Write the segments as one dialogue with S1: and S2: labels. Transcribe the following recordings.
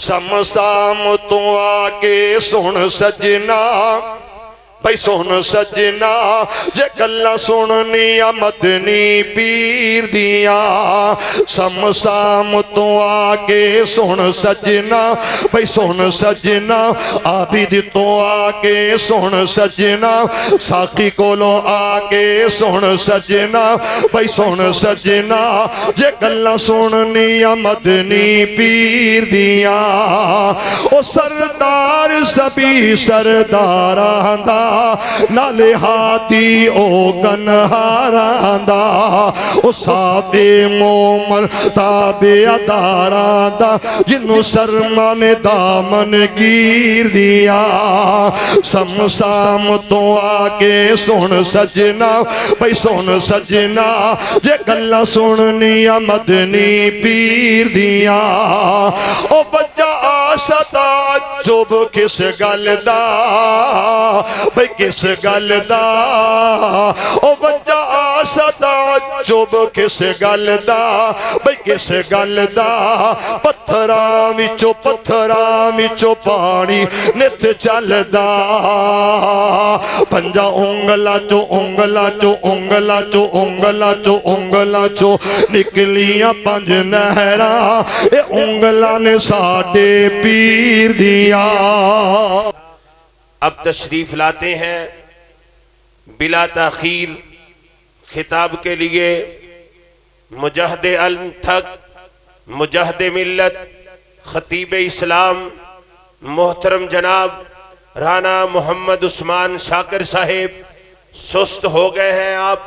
S1: سم تو آکے سن سجنا بھئی سن سجنا جے گلاں سننیا مدنی پیر دیاں سم تو آکے سن سجنا بھئی سن سجنا عابد تو آکے سن سجنا ساقی کولو آکے سن سجنا بھئی سن سجنا جے گلاں سننیا مدنی پیر دیاں او سردار سبھی سردار آندہ نالے ہاتھی او کنہاران دا او صافی مومن تابع اداران دا جنو سرمان دامن گیر دیا سم تو آکے سن سجنا بھئی سن سجنا جے گلاں سننیا مدنی پیر دیا او بچہ آشتا جب کس گل دا بھئی کس گل دا او بچہ آسدا چوب کس گل دا بھئی کس گل دا پتھراں وچوں پانی نت چل دا پنجا انگلا چو نکلیاں پنج نہراں اے انگلا نے ساڈے پیر دیا۔
S2: اب تشریف لاتے ہیں بلا تاخیر خطاب کے لیے مجاہد علم تھک مجاہد ملت خطیب اسلام محترم جناب رانا محمد عثمان شاکر صاحب سست ہو گئے ہیں، آپ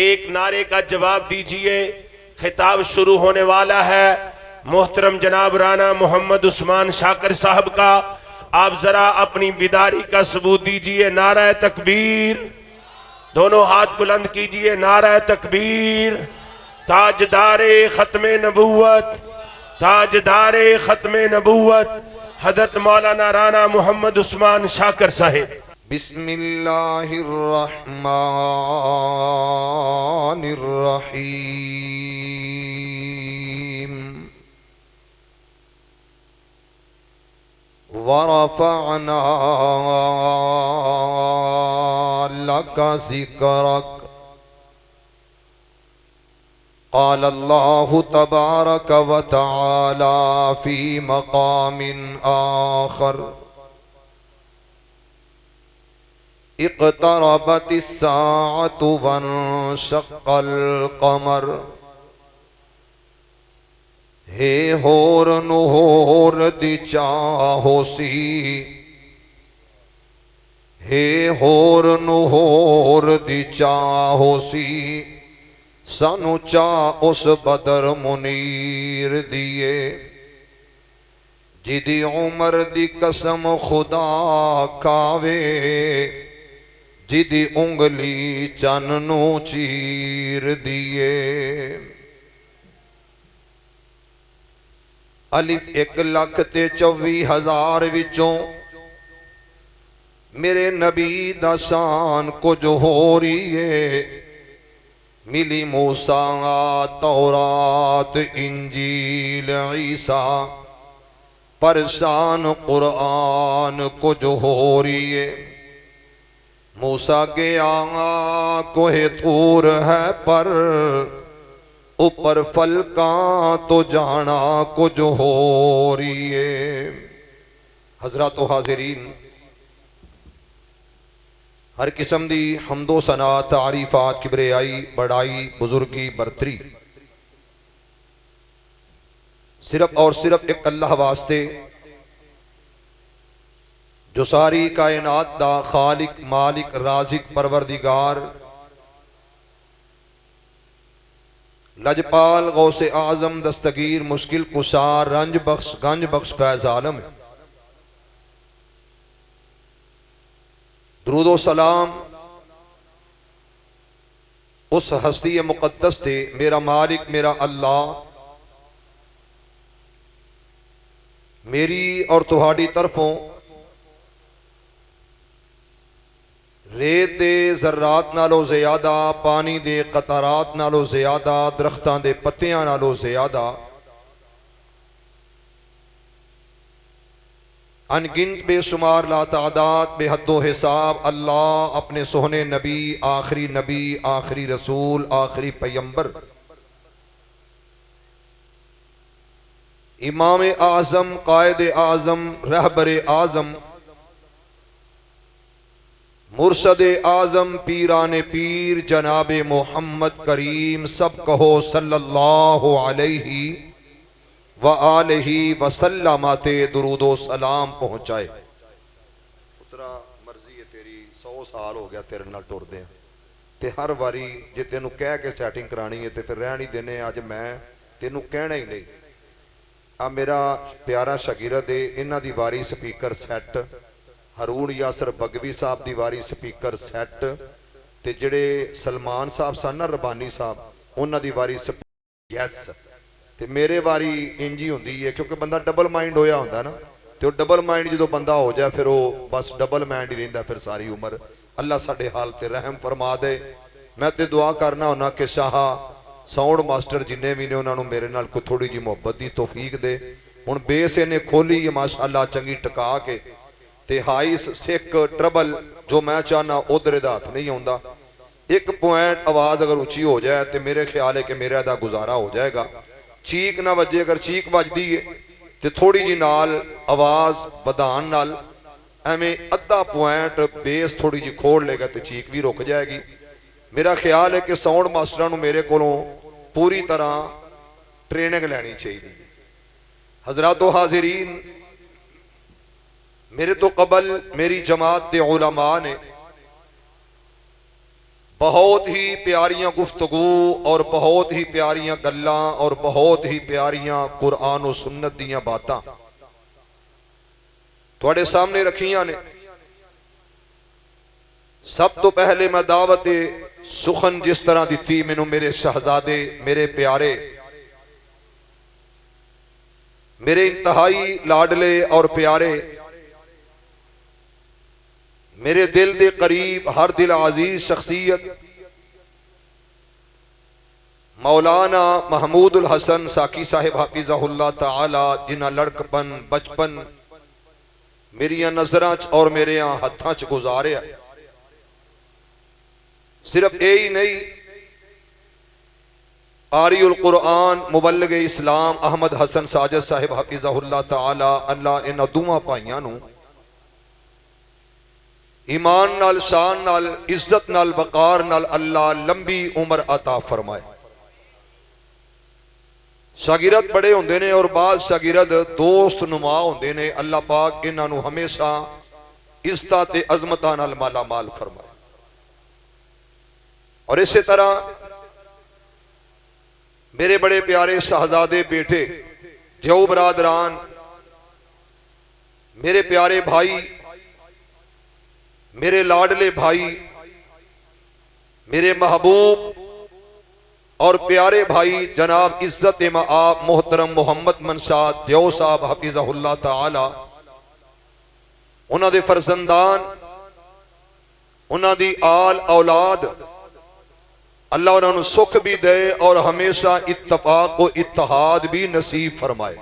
S2: ایک نعرے کا جواب دیجئے، خطاب شروع ہونے والا ہے۔ محترم جناب رانا محمد عثمان شاکر صاحب کا آپ ذرا اپنی بیداری کا ثبوت دیجئے۔ نعرہ تکبیر، دونوں ہاتھ بلند کیجئے، نعرہ تکبیر۔ تاجدار ختم نبوت، تاجدار ختم نبوت حضرت مولانا رانا محمد عثمان شاکر صاحب۔
S1: بسم اللہ الرحمن الرحیم۔ ورفعنا لك ذكرك قال الله تبارك وتعالى في مقام آخر اقتربت الساعة وانشق القمر ہے ہور نہور دی چاہو سی ہے ہور نہور دی چاہو سی سانو چاہ اس بدر منیر دیے جدی عمر دی قسم خدا کھاوے جدی انگلی چننو چیر دیے الف 1,24,000 وچوں میرے نبی دا شان کچھ ہو رہی ہے ملی موسیٰ تورات انجیل عیسیٰ پر شان قرآن کچھ ہو رہی ہے موسیٰ گیا کوہ طور ہے پر اوپر فلکاں تو جانا کچھ ہو رہی ہے۔ حضرات و حاضرین، ہر قسم دی حمد و ثنا تعریفات کبریائی بڑائی بزرگی برتری صرف اور صرف ایک اللہ واسطے جو ساری کائنات دا خالق مالک رازق پروردگار لجپال غوث اعظم دستگیر مشکل کشار رنج بخش گنج بخش فیض عالم ہے۔ درود و سلام اس ہستی مقدس تے میرا مالک میرا اللہ میری اور تہاڈی طرفوں ریت دے ذرات نالو زیادہ پانی دے قطرات نالو زیادہ درختان دے پتیاں نالو زیادہ انگنت بے شمار لا تعداد بے حد و حساب اللہ اپنے سہنے نبی، آخری رسول، آخری پیمبر، امام اعظم، قائد اعظم، رہبر اعظم، مرشد اعظم، پیران پیر جناب محمد کریم، سب کہو صلی اللہ علیہ وآلہ وسلم درود و سلام پہنچائے۔ پترا مرضی ہے تیری، 100 سال ہو گیا تیرے نال ٹر دے تے ہر واری جے تینوں کہہ کے سیٹنگ کرانی ہے تے پھر رہن ہی دینے، اج میں تینوں کہنا ہی نہیں۔ میرا پیارا شاگرد ہے، انہاں دی واری سپیکر سیٹ، ہارون یاسر بگوی صاحب دی واری سپیکر سیٹ، تے جڑے سلمان صاحب سن نا ربانی صاحب، انہاں دی واری سپیکر یس، تے میرے واری انجی ہوندی ہے، کیونکہ بندہ ڈبل مائنڈ ہویا ہوندا نا، تے وہ ڈبل مائنڈ جدو بندہ ہو جائے پھر وہ بس ڈبل مائنڈ ہی رہندا پھر ساری عمر۔ اللہ ساڈے حال تے رحم فرما دے۔ میں تے دعا کرنا ہونا کہ شاہ ساؤنڈ ماسٹر جننے بھی نے انہوں نے میرے نال کوئی تھوڑی جی محبت دی توفیق دے۔ ہن بیس نے کھولی ہے ماشاءاللہ چنگی ٹکا کے، تے ہائیس سکھ ٹربل جو میں چاہنا ادھر دا ہاتھ نہیں ہوندا۔ ایک پوائنٹ آواز اگر اونچی ہو جائے تے میرے خیال ہے کہ میرا دا گزارا ہو جائے گا۔ چیک نہ وجے، اگر چیک وج دی ہے تے تھوڑی جی نال آواز بدان نال ایویں ادھا پوائنٹ بیس تھوڑی جی کھوڑ لے گا تے چیک بھی رک جائے گی۔ میرا خیال ہے کہ ساؤنڈ ماسٹرانوں میرے کولوں پوری طرح ٹریننگ لینی چاہیے۔ حضرات و حاضرین، میرے تو قبل میری جماعت دے علماء نے بہت ہی پیاریاں گفتگو اور بہت ہی پیاریاں گلاں اور بہت ہی پیاریاں قرآن و سنت دیاں باتاں تھوڑے سامنے رکھیاں نے۔ سب تو پہلے میں دعوت سخن جس طرح دیتی مینوں میرے شہزادے، میرے پیارے، میرے انتہائی لاڈلے اور پیارے، میرے دل دے قریب، ہر دل عزیز شخصیت مولانا محمود الحسن ساکی صاحب حفظہ اللہ تعالی، جنہ لڑکپن بچپن میریاں نظراں اور میرے ہتھاں چ گزاریا۔ صرف یہی نہیں، قاری القرآن مبلغ اسلام احمد حسن ساجد صاحب حفظہ اللہ تعالی، اللہ انہاں دوواں بھائیاں نوں ایمان نال، شان نال، عزت نال، وقار نال اللہ لمبی عمر عطا فرمائے۔ شاگرد بڑے ہوندے نے اور بعض شاگرد دوست نما ہوندے نے، اللہ پاک انہاں نوں ہمیشہ عزتاں تے عظمتاں نال مالا مال فرمائے۔ اور اسی طرح میرے بڑے پیارے شہزادے بیٹے، دیو برادران، میرے پیارے بھائی، میرے لاڈلے بھائی، میرے محبوب اور پیارے بھائی جناب عزت مآب محترم محمد منشا دیو صاحب حفظہ اللہ تعالی، انہاں دے فرزندان، انہاں دی آل اولاد، اللہ انہوں نے سکھ بھی دے اور ہمیشہ اتفاق و اتحاد بھی نصیب فرمائے۔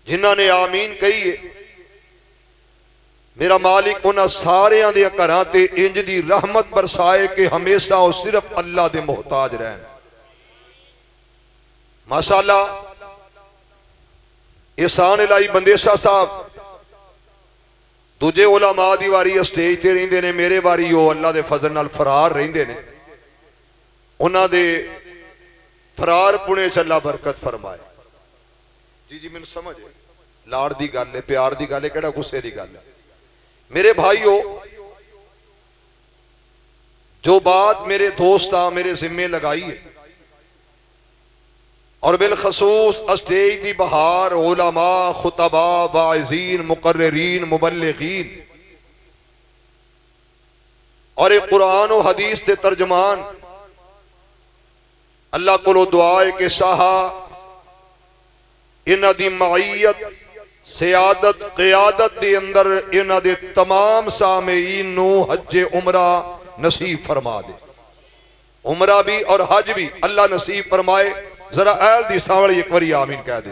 S1: جنہاں نے آمین کہی ہے، میرا مالک انہاں سارے دے گھراں تے انج دی رحمت برسائے کہ ہمیشہ وہ صرف اللہ دے محتاج رہن۔ ماشاءاللہ احسان الہی بندیشہ صاحب دوجے علماء دی واری اسٹیج تے رہندے نے، میرے واری وہ اللہ دے فضل نال فرار رہندے نے، انہاں دے فرار پونے چ اللہ برکت فرمائے۔ جی میں سمجھ لاڑ دی گل ہے، پیار دی گل ہے، کیڑا غصے دی گل ہے۔ میرے بھائیو، جو بات میرے دوستاں میرے ذمے لگائی ہے اور بالخصوص اسٹیج دی بہار علماء، خطباء، واعظین، مقررین، مبلغین اور ایک قرآن و حدیث دے ترجمان، اللہ کو دعا ہے کہ شاہا انہاں دی معیت، سیادت، قیادت دے اندر انہاں دے تمام سامعین نو حج عمرہ نصیب فرما دے۔ عمرہ بھی اور حج بھی اللہ نصیب فرمائے۔ ذرا اہل دی ساوڑی ایک وری آمین کہہ دے۔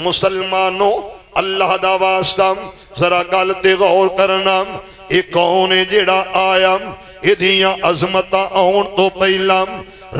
S1: مسلمانوں اللہ دا واسطہ ذرا گل تے غور کرنا، اے کون ہے جیڑا آیا ایدیاں عظمتاں آن تو پہلا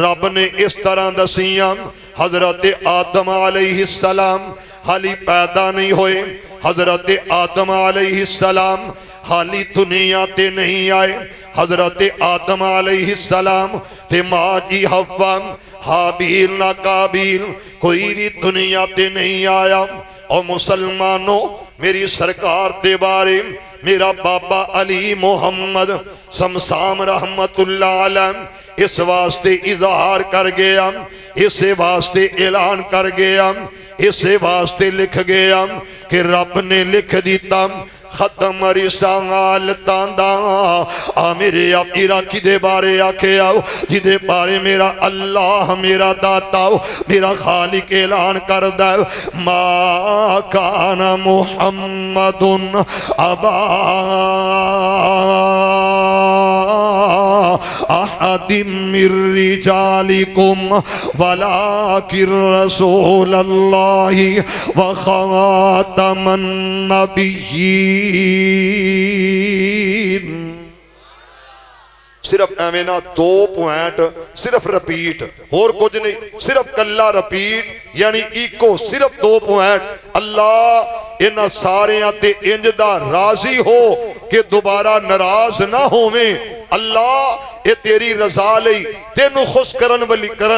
S1: رب نے اس طرح دسیاں۔ حضرت آدم علیہ السلام حالی پیدا نہیں ہوئے، حضرت آدم علیہ السلام حالی دنیا تے نہیں آئے، حضرت آدم علیہ السلام تے ماں جی حوا حابیل نہ قابیل کوئی بھی دنیا تے نہیں آیا۔ اور مسلمانوں میری سرکار دے بارے میرا بابا علی محمد سمسام رحمت اللہ علیہ اس واسطے اظہار کر گیا، اس واسطے اعلان کر گیا، اس واسطے لکھ گیا کہ رب نے لکھ دیتا ختم رسالتاں دا میرے عراقی دے بارے آکھے آؤ جدے بارے میرا اللہ میرا داتا میرا خالق اعلان کر دے ما کان محمد ابا احد من رجالکم ولکن رسول اللہ وخاتم النبیین۔ صرف ایمینا 2 پوائنٹ صرف رپیٹ اور کچھ نہیں، صرف کلا رپیٹ یعنی ایکو صرف 2 پوائنٹ۔ اللہ انہا سارے آتے انجدہ راضی ہو کہ دوبارہ ناراض نہ ہوئے۔ اللہ اے تیری رضا لئی تینو خوش کرن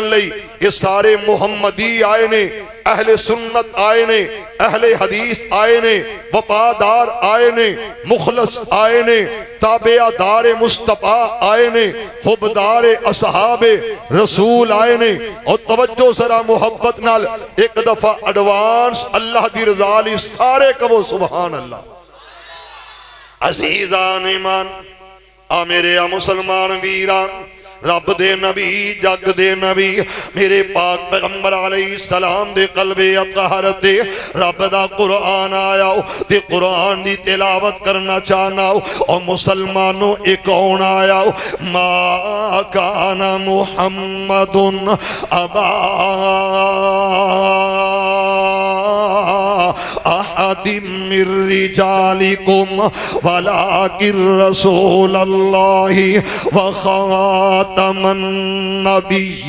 S1: لئی یہ سارے محمدی آئے نے، اہل سنت آئے نے، اہل حدیث آئے نے، وفادار آئے نے، مخلص آئے نے، تابعہ دار مصطفیٰ آئے نے، حبدار اصحاب رسول آئے نے۔ اور توجہ ذرا محبت نال ایک دفعہ ایڈوانس اللہ دی رضا لی سارے کہو سبحان اللہ۔ عزیزان ایمان میرے مسلمان ویران رب دے نبی جگ دے نبی میرے پاک پیغمبر علیہ السلام دے قلب اطہر تے رب دا قرآن آیا تے قرآن دی تلاوت کرنا چاہنا اور مسلمانوں ایک کون آیا ما کان محمد ابا احد من رجالکم ولکن رسول اللہ وخاتم النبیین۔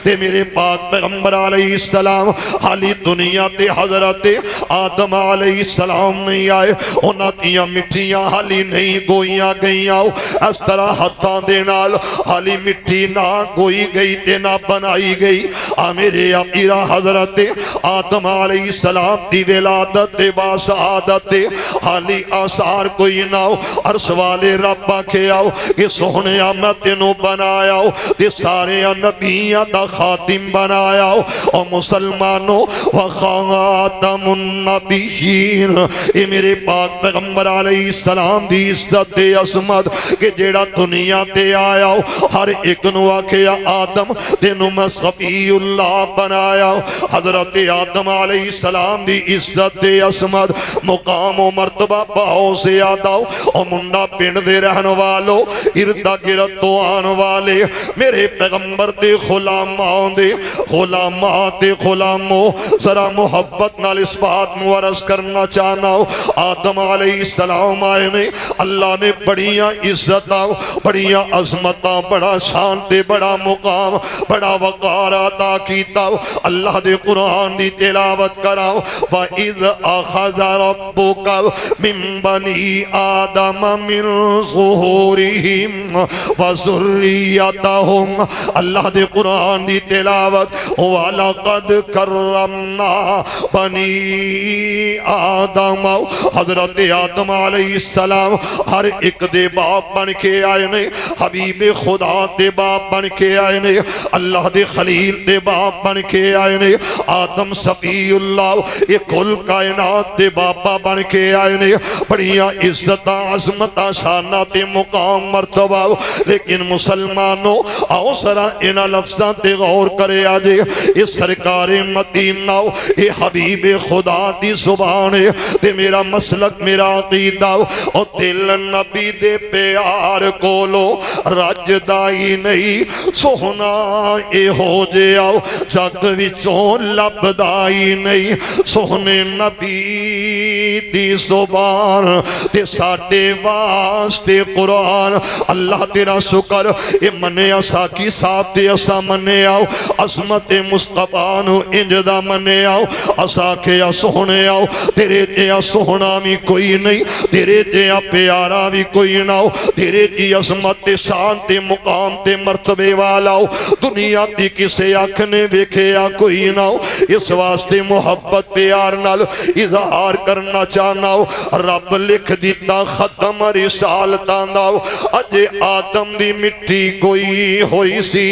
S1: دے میرے پاک پیغمبر علیہ السلام حالی دنیا تے حضرت آدم علیہ السلام نہیں آئے، انہاں دیاں مٹھیاں حالی نہیں گوئیاں گئیاں، اس طرح ہتھاں دے نال حالی مٹھی نہ گوئی گئی تے نہ بنائی گئی۔ میرے عقیرہ حضرت آدم علیہ السلام دی ولادت دے با سعادت دے حالی آثار کوئی نہ ہو۔ عرش والے رب آکھے آؤ کہ سونے میں تینوں بنایا ہو دے سارے نبیاں دا خاتم بنایا ہو۔ اور مسلمانوں وخاتم النبیین اے میرے پاک پیغمبر علیہ السلام دی عزت دے عظمت کہ جیڑا دنیا تے آیا ہو ہر ایک نو آکھے آدم تینوں میں صفی اللہ بنایا ہو۔ حضرت آدم علیہ السلام دی عزت دے عظمت مقام و مرتبہ بہت زیادہ ہو۔ اور منڈا پنڈ دے رہن والو اردا گرد تو آن والے میرے پیغمبر دے غلاماں دے غلامات دے غلاموں ذرا محبت نال اس بات مورس کرنا چاہنا ہو۔ آدم علیہ السلام آئے نے اللہ نے بڑیاں عزتاں بڑیاں عظمتاں بڑا شان تے بڑا مقام بڑا وقار عطا کیتا۔ اللہ دے قرآن دی تلاوت کراؤ وَإِذْ أَخَذَ رَبُّكَ مِن بَنِي آدَمَ مِن ظُهُورِهِمْ وَذُرِّيَّتَهُمْ اللہ دے قرآن دی تلاوت وَلَقَدْ كَرَّمْنَا بَنِي آدَمَ حضرت آدم علیہ السلام ہر ایک دے باپ بن کے آئے نے، حبیب خدا دے باپ بن کے آئے نے، اللہ دے خلیل دے باپ بن کے آئے نے۔ آدم صفی ولی اللہ یہ کل کائنات دے بابا بن کے آئے نے بڑیاں عزت عظمت شانہ تے مقام مرتبہ لیکن مسلمانوں آؤ سرا انہا لفظاں تے غور کرے آجے اس سرکار مدینہ یہ حبیب خدا دی زبان ہے تے میرا مسلک میرا عقیدہ اور دل نبی دے پیار کولو رج دائی نہیں سوہنا اے ہو جے آؤ جگ وچوں لب دائی نہیں سوہنے نبی دی زبان تے ساٹے واسطے قرآن اللہ تیرا شکر اے منے ساکی صاحب تے اسا منے آؤ عظمت مصطفیٰ نو انجدہ منے آؤ اسا کے سوہنے آؤ تیرے جیا سوہنا بھی کوئی نہیں تیرے جیا پیارا بھی کوئی نہ ہو تیرے جی عظمت شان تے مقام تے مرتبے والا ہو دنیا تی کسے آنکھنے ویکھیا کوئی نہ ہو اس واسطے محبت پیار نال اظہار کرنا چاہنا ہو رب لکھ دیتا ختم رسالتاں دا ہو اجے آدم دی مٹی کوئی ہوئی سی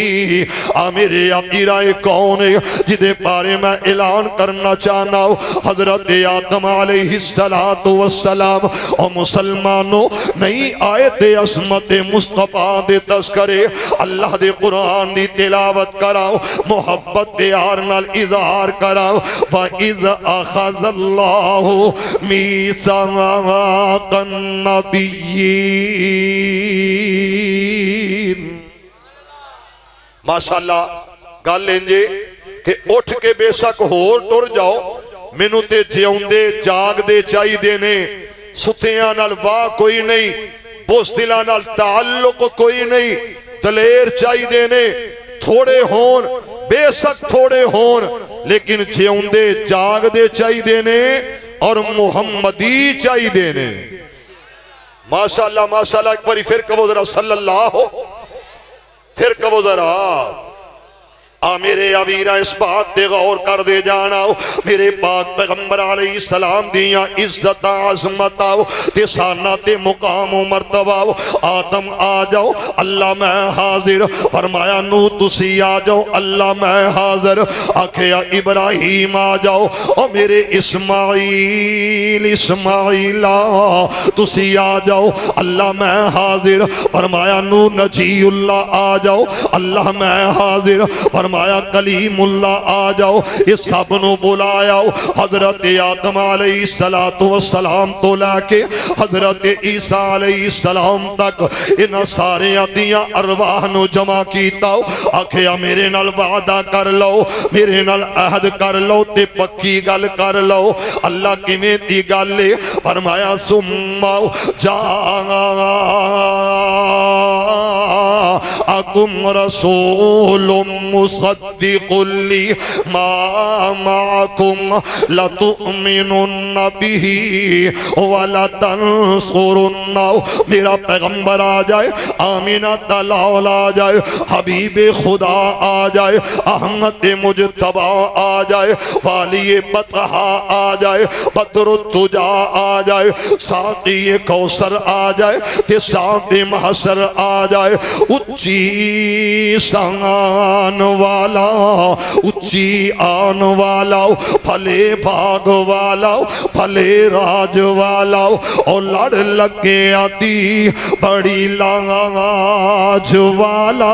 S1: میرے عقیرہ کون ہے جدے بارے میں اعلان کرنا چاہنا ہو حضرت آدم علیہ السلام اور مسلمانوں نئی آیت عظمت مصطفیٰ دے تذکرے اللہ دے قرآن دی تلاوت کراؤ محبت پیار نال اظہار کراؤ وَإِذْ أَخَذَ اللَّهُ مِيثَاقَ النَّبِيِّينَ ماشاءاللہ گل لیں کہ اٹھ کے بے شک ہور ٹر جاؤ مینوں تے جیوں دے جاگ دے چاہی دینے ستیاں نال واہ کوئی نہیں بوستیلاں نال تعلق کوئی نہیں دلیر چاہی دینے تھوڑے ہون بے شک تھوڑے ہون لیکن جیوں دے جاگ دے چاہی دینے اور محمدی چاہی دینے ماشاءاللہ ایک باری پھر کہو ذرا صلی اللہ ہو پھر کہو ذرا میرے اویرہ اس بات تے غور کر دے جانا میرے پاک پیغمبر علیہ السلام دیاں عزت عظمت تے سانہ تے مقام و مرتبہ آدم آ جاؤ اللہ میں حاضر فرمایا نو تسی آ جاؤ اللہ میں حاضر آکھیا ابراہیم آ جاؤ اور میرے اسماعیل تسی آ جاؤ اللہ میں حاضر فرمایا نو نجی اللہ آ جاؤ اللہ میں حاضر فرمایا کلیم اللہ آ جاؤ اس سب نو بلایا حضرت آدم علیہ السلام تو لے کے حضرت عیسیٰ علیہ السلام تک ان سارے دیاں ارواح نو جمع کیتا آکھیا میرے نال وعدہ کر لو میرے نال عہد کر لو تے پکی گل کر لو اللہ کی میں دی گل لے فرمایا سماؤ جاءکم رسول مصدق لی ما معکم لتؤمنن به ولتنصرن میرا پیغمبر آ جائے آمینہ دلال آ جائے حبیب خدا آ جائے احمد مجتبہ آ جائے والی بطحہ آ جائے بدر التجا آ جائے ساقی کوثر آ جائے تے صاحب محشر آ جائے اچھی سان والا اچھی آن والا پھلے بھاگ والا پھلے راج والا اور لڑ لگے آتی بڑی لاج والا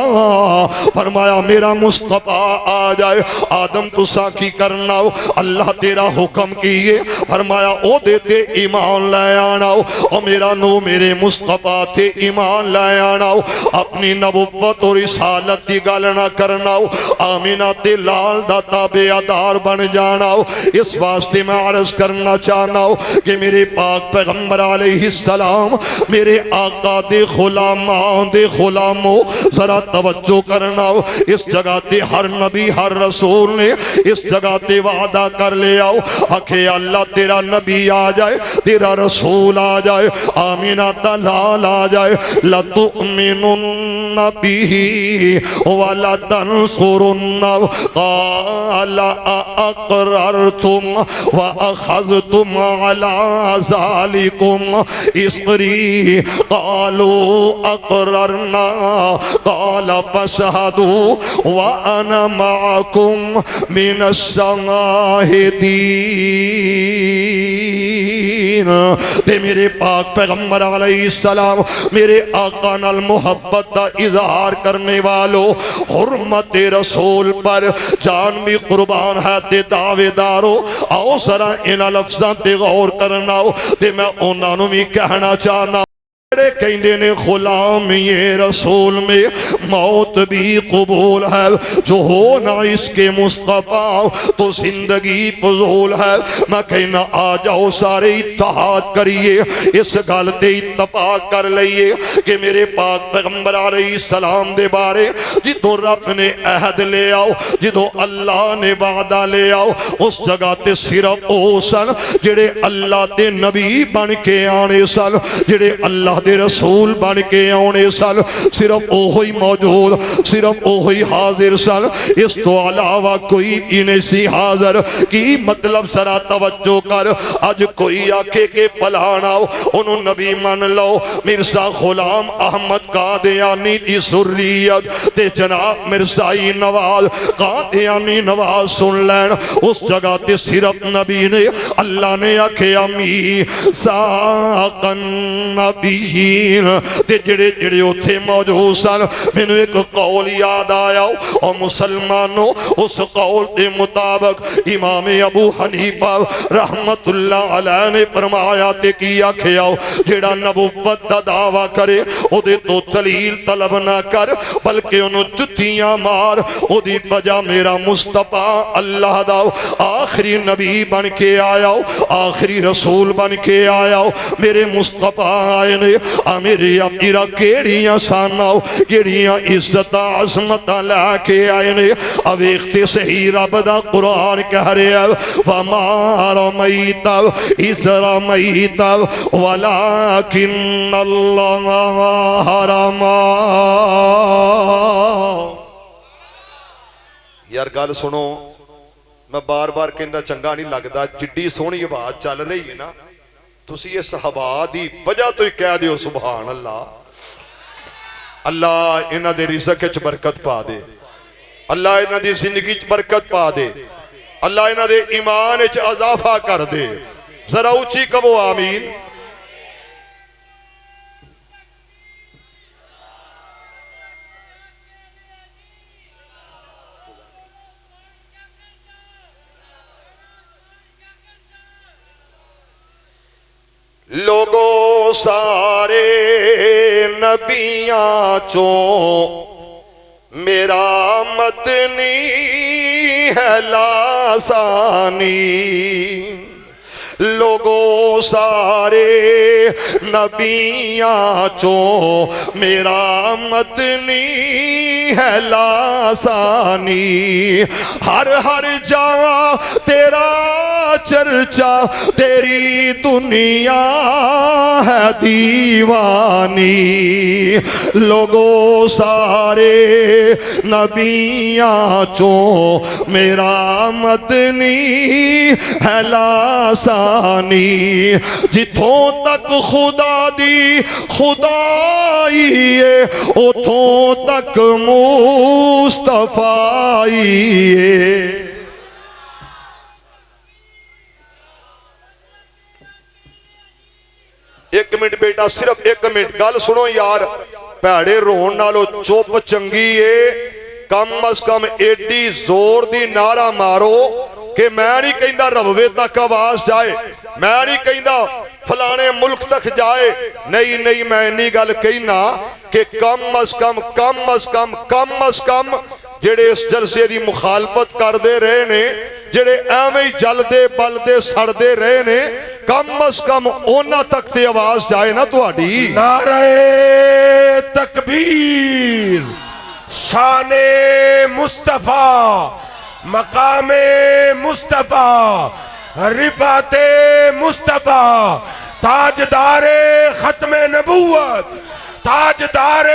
S1: فرمایا میرا مصطفیٰ آ جائے آدم تو ساکی کرنا اللہ تیرا حکم کیے فرمایا او دیتے ایمان لے آنا اور میرا نو میرے مصطفیٰ تھے ایمان لے آنا اپنی نبوت اور رسالت دی گل نہ کرنا آمینہ تے لال دا تابعدار بن جانا اس واسطے میں عرض کرنا چاہنا کہ میرے پاک پیغمبر علیہ السلام میرے آقا دے غلاموں ذرا توجہ کرنا اس جگہ تے ہر نبی ہر رسول نے اس جگہ تے وعدہ کر لے آؤ کہ اللہ تیرا نبی آ جائے تیرا رسول آ جائے آمینہ دلال آ جائے لتؤمنن
S3: به ولتنصرنه قال أأقررتم وأخذتم على ذلكم إصري قالوا أقررنا قال فاشهدوا وأنا معكم من الشاهدين. تے میرے پاک پیغمبر علیہ السلام میرے آقا نال محبت دا اظہار کرنے والو، حرمت رسول پر جان بھی قربان ہے تے دعوے دارو، آؤ ذرا انہاں لفظاں تے غور کرنا ہو تے میں انہاں نوں بھی کہنا چاہنا کہندے نے غلام یہ رسول میں موت بھی قبول ہے، جو ہونا اس کے مصطفیٰ تو زندگی فضول ہے. میں کہنا آ جاؤ سارے اتحاد کریے، اس گل تے اتفاق کر لئیے کہ میرے پاک پیغمبر علیہ السلام دے بارے جدو رب نے عہد لے آؤ، جدو اللہ نے وعدہ لے آؤ، اس جگہ تے صرف او سن جڑے اللہ دے نبی بن کے آنے سن، جڑے اللہ دے رسول بن کے آنے سن، صرف اوہی موجود، صرف اوہی حاضر سن، اس تو علاوہ کوئی بھی نہیں سی حاضر. کی مطلب ذرا توجہ کر، آج کوئی آکھے کہ پلاناؤ انہوں نبی من لو، مرزا غلام احمد قادیانی دی ذریت تے جناب مرزائی نواز قادیانی نواز سن لین، اس جگہ تے صرف نبی نے اللہ نے آکھے امی ساقن نبی تے جڑے جڑے اتھے موجود سن. میں نے ایک قول یاد آیا اور مسلمانوں اس قول کے مطابق امام ابو حنیفہ رحمت اللہ علیہ نے فرمایا تے کیا کھیاؤ جڑا نبوت دا دعویٰ کرے او دے تو دلیل طلب نہ کر بلکہ انہوں جتیاں مار، او دی بجا میرا مصطفیٰ اللہ دا آخری نبی بن کے آیا، آخری رسول بن کے آیا، میرے مصطفیٰ آئے نے میرے اپیرہ کیڑیاں ساناؤ کیڑیاں عزت عظمت لے کے آئے نے. اب ایکتے صحیح رب دا قرآن کہہ رہے ہیں وَمَا رَمَيْتَ إِذْ رَمَيْتَ وَلَكِنَّ اللَّهَ رَمَى.
S1: یار گل سنو، میں بار بار کہندہ چنگا نہیں لگدا، جڈی سونی آواز چل رہی ہے نا، تسی اس ہوا دی وجہ تو ہی کہہ دیو سبحان اللہ. اللہ انہاں دے رزق وچ برکت پا دے، اللہ انہاں دی زندگی وچ برکت پا دے، اللہ انہاں دے ایمان وچ اضافہ کر دے. ذرا اونچی کہو آمین.
S3: لوگوں سارے نبیاں چوں میرا مدنی ہے لاسانی، لوگوں سارے نبیاں چوں میرا مدنی ہے لاسانی، ہر ہر جگہ تیرا چرچا تیری دنیا ہے دیوانی، لوگوں سارے نبیاں چوں میرا مدنی ہے لاسانی، جتھوں تک خدا دی خدائی ہے اتھوں تک مصطفیٰ ہے.
S1: ایک منٹ بیٹا، صرف ایک منٹ گل سنو یار، پیڑے رون نالو چوپ چنگی ہے، کم از کم ایڈی زور دی نعرہ مارو کہ میں نہیں کہندہ ربوے تک آواز جائے، میں نہیں کہندہ فلانے ملک تک جائے، نہیں نہیں میں نہیں گل کہنا کہ کم از کم جڑے اس جلسے دی مخالفت کر دے رہے نے، جڑے ایویں جل دے بل دے سڑ دے رہے نے، کم از کم اونا تک تے آواز جائے نا تواڈی.
S2: نعرہ تکبیر، شان مصطفیٰ، مقام مصطفیٰ، رفعت مصطفیٰ، تاجدار ختم نبوت، تاجدار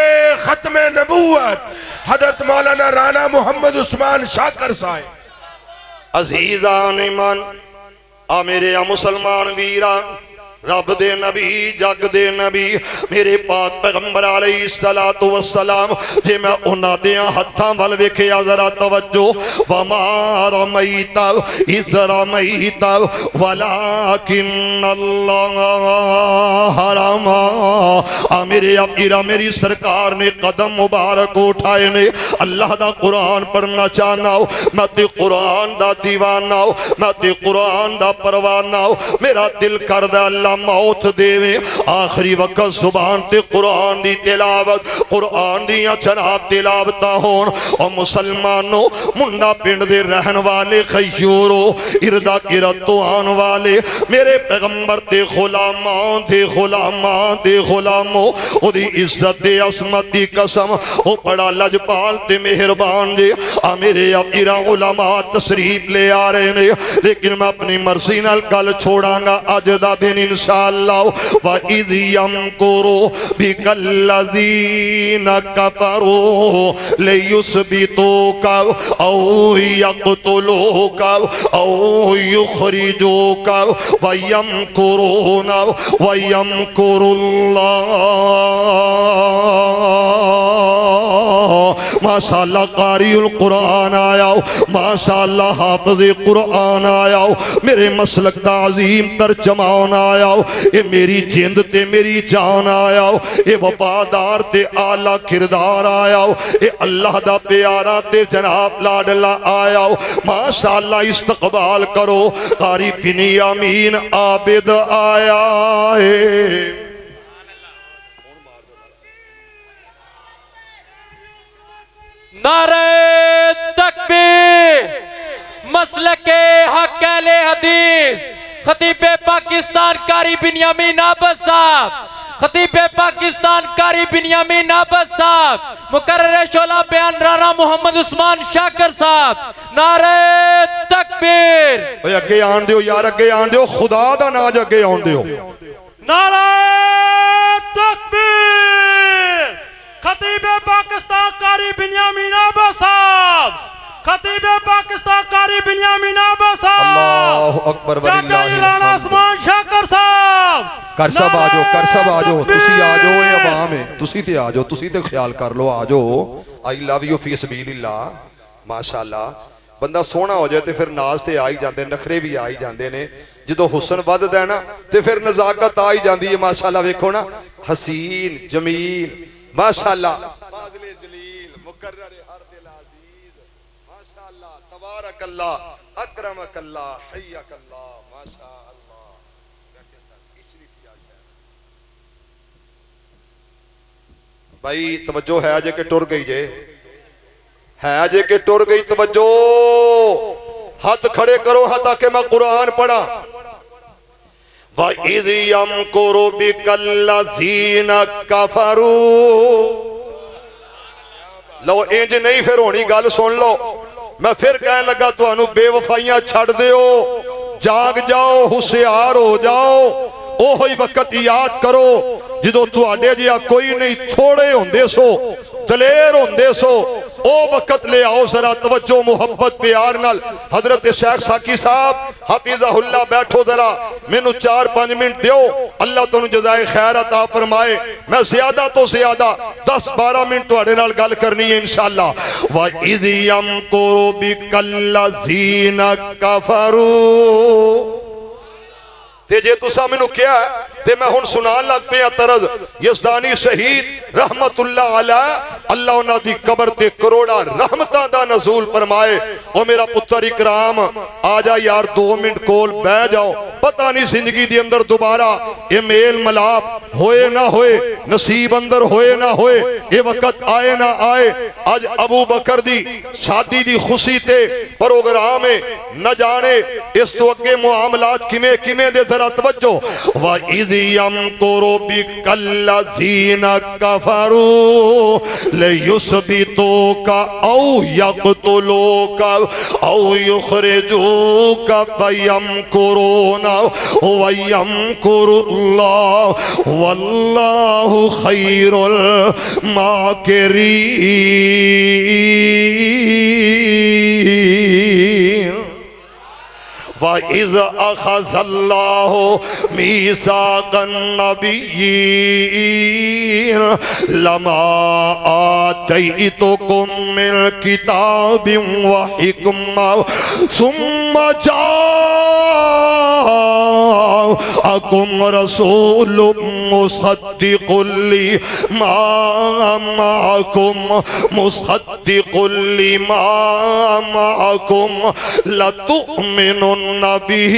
S2: ختم نبوت حضرت مولانا رانا محمد عثمان شاکر صاحب۔
S3: عزیزان ایمان آ میرے مسلمان ویران، رب دے نبی جگ دے نبی میرے پاک پیغمبر علیہ السلام جے میں انہاں دیاں ہتھاں ول ویکھیا ذرا توجہ، وما رمیت اذ رمیت ولکن اللہ رمی۔ میرے ابیرا میری سرکار نے قدم مبارک اٹھائے نے، اللہ دا قرآن پڑھنا چاہنا ہو، میں تے قرآن دا دیوانہ ہو، میں تے قرآن دا پروانہ ہو، میرا دل کردہ اللہ موت دیوے آخری وقت زبان تے قرآن دی تلاوت، قرآن دیاں جناب تلاوتاں ہون۔ اور مسلمانوں منڈا پنڈ دے رہن والے خیورو اردہ گرتو آن والے میرے پیغمبر دے غلامان دے غلامان دے غلاموں او دی عزت دے عظمت دی قسم او بڑا لجپال تے مہربان جے آ میرے ابیرا علماء تشریف لے آ رہے نے، لیکن میں اپنی مرضی نال گل چھوڑاں گا اج دا دن انشاءاللہ۔ وَإِذْ يَمْكُرُ بِكَ الَّذِينَ كَفَرُوا لِيُثْبِتُوكَ أَوْ يَقْتُلُوكَ أَوْ يُخْرِجُوكَ وَيَمْكُرُونَ وَيَمْكُرُ اللَّهُ۔ ماشاءاللہ قاری القرآن آیا ہو، ماشاءاللہ حافظ قرآن آیا ہو، میرے مسلک دا عظیم ترجمان آیا ہو، اے میری جند تے میری جان آیا ہو، اے وفادار تے اعلیٰ کردار آیا ہو، اے اللہ دا پیارا تے جناب لاڈلا آیا ہو۔ ماشاءاللہ استقبال کرو، قاری بنیامین عابد آیا ہے۔
S4: نعرہ تکبیر، مسلک حق اہل حدیث، خطیب پاکستان قاری بنیامین عابد صاحب، خطیب پاکستان قاری بنیامین عابد صاحب، مقرر شعلہ بیان رانا محمد عثمان شاکر صاحب، نعرہ تکبیر۔
S3: اوہ اگے آن دیو یار، اگے آن دیو، خدا دا ناج اگے آن دیو۔
S5: نعرہ تکبیر، خطیب پاکستان قاری بنیامین عابد صاحب، خطیب پاکستان قاری بنیامین عابد صاحب،
S3: اللہ اکبر وللہ
S5: چاچا رانا عثمان شاکر صاحب۔
S1: کر سب آجو، کر سب آجو، تسی آجو اے عوام ہے، تسی تے آجو، تسی تے خیال کر لو آجو۔ آئی لو یو فی سبیل اللہ۔ ماشاءاللہ بندہ سونا ہو جائے تے پھر ناز تے آئی جاندے، نخرے بھی آئی جاندے نے، جدو حسن ود دینا تے پھر نزاکت آئی جاندی ہے۔ ماشاءاللہ ویکھو نا، حسین جمیل ماشاءاللہ، فاضل جلیل مقرر ہر دل عزیز، ماشاءاللہ تبارک اللہ اکرمک اللہ حیک اللہ، ماشاءاللہ۔ بھائی توجہ ہے آجے کہ ٹر گئی جے، ہے آجے کہ ٹر گئی توجہ، ہاتھ کھڑے کرو ہاں تاکہ میں قرآن پڑھا۔ وَإِذْ يَمْكُرُ بِكَ الَّذِينَ كَفَرُوا، لو انج نہیں پھر ہونی گل سن لو، میں پھر کہنے لگا تو انہوں بے وفائیاں چھڑ دیو، جاگ جاؤ، ہوشیار ہو جاؤ، اوہی وقت یاد کرو جدو تو آڈے جیا کوئی نہیں، تھوڑے ہوندے سو، دلیر ہوندے سو، او وقت لے آؤ ذرا توجہ محبت پیار نال۔ حضرت شیخ ساکی صاحب حفظہ اللہ بیٹھو ذرا، میں نو 4-5 منٹ دیو، اللہ تو انہوں جزائے خیر عطا فرمائے، میں زیادہ تو زیادہ 10-12 منٹ تو اڑے نال گل کرنی ہے انشاءاللہ۔ وَإِذْ يَمْكُرُ بِكَ الَّذِينَ كَفَرُوا، تے جے تسا میں نو کیا ہے تے میں ہن سنان لگ پہ طرز یزدانی شہید رحمت اللہ علیہ، اللہ انہا دی قبر تے کروڑا رحمتہ دا نزول فرمائے۔ او میرا پتر اکرام آجا یار 2 منٹ کول بہ جاؤ، پتہ نہیں زندگی دی اندر دوبارہ یہ میل ملاپ ہوئے نہ ہوئے، نصیب اندر ہوئے نہ ہوئے، یہ وقت آئے نہ آئے۔ آج ابو بکر دی شادی دی خوشی تے پروگرام ہے، نہ جانے اس تو اگے معاملات کمیں دے ذرا توجہ۔ وَإِذْ يَمْكُرُ بِكَ الَّذِينَ كَفَرُوا لِيُثْبِتُوكَ أَوْ يَقْتُلُوكَ أَوْ يُخْرِجُوكَ فَيَمْكُرُونَ
S3: وَيَمْكُرُ اللَّهُ وَاللَّهُ خَيْرُ الْمَاكِرِينَ وَإِذْ أَخَذَ اللَّهُ مِيثَاقَ النَّبِيِّينَ لَمَا آتَيْتُكُم مِّن كِتَابٍ وَحِكْمَةٍ ثُمَّ جَاءَكُمْ رَسُولٌ مُصَدِّقٌ لِمَا مَعَكُمْ لَتُؤْمِنُنَّ به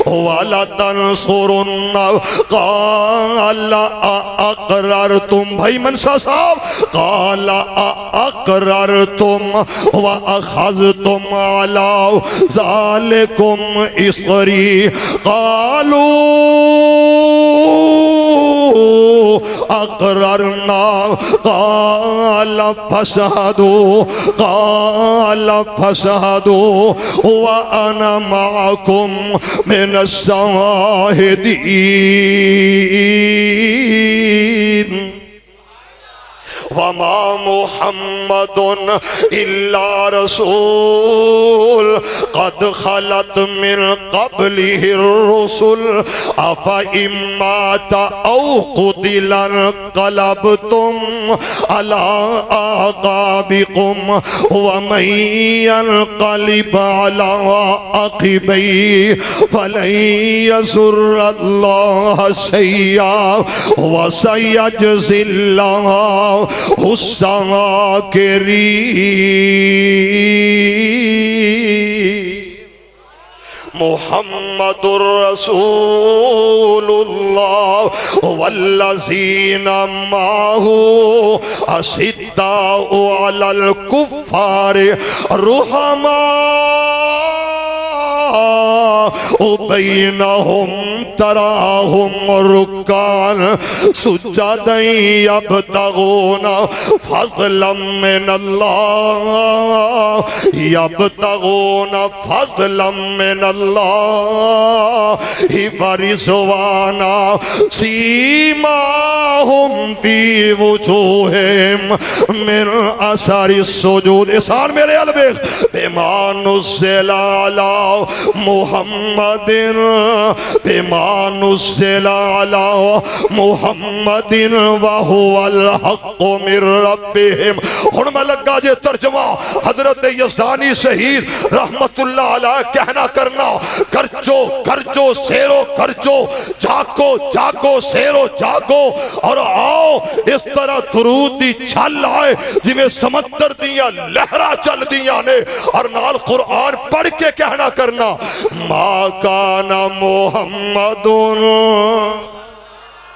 S3: وَلَتَنْصُرُنَّهُ قَالَ أَأَقْرَرْتُمْ بھائی منشا صاحب قَالَ أَأَقْرَرْتُمْ وَأَخَذْتُمْ عَلَى ذَلِكُمْ إِصْرِي قَالُوا أَقْرَرْنَا قَالَ فَاشْهَدُوا وَأَنَا مَعَكُمْ مِنَ الشَّاهِدِينَ وَمَا مُحَمَّدٌ إِلَّا رَسُولٌ قَدْ خَلَتْ مِنْ قَبْلِهِ الرُّسُلُ أَفَإِن مَّاتَ أَوْ قُتِلَ انقَلَبْتُمْ عَلَى أَعْقَابِكُمْ وَمَن يَنقَلِبْ عَلَى عَقِبَيْهِ فَلَن يَضُرَّ اللَّهَ شَيْئًا وَسَيَجْزِي اللَّهُ الشَّاكِرِينَ محمد رسول اللہ والذین معه أشداء على الكفار رحماء بینہم تراہم رکعا سجدا یبتغون فضلا من اللہ یبتغون فضلا من اللہ ورضوانا سیماہم فی وجوہہم من اثر السجود احسان میرے البیخ بما نزل علی محمد بما نزل علی محمد وهو الحق من ربهم ہن میں لگا جے ترجمہ حضرت یزدانی شہید رحمت اللہ علیہ کہنا کرنا گرجو سیرو گرجو جاگو سیرو جاگو اور آؤ اس طرح درود دی چھل آئے جی میں سمندر دیا لہرہ چل دیا نے اور نال قرآن پڑھ کے کہنا کرنا ما کان محمدun